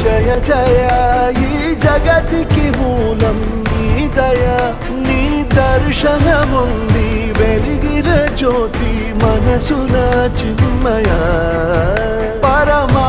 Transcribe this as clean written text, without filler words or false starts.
జయ జయ ఈ జగతికి మూలం నీ దయ నీ దర్శనముంది వెలిగిన జ్యోతి మనసున చిన్మయ పరమా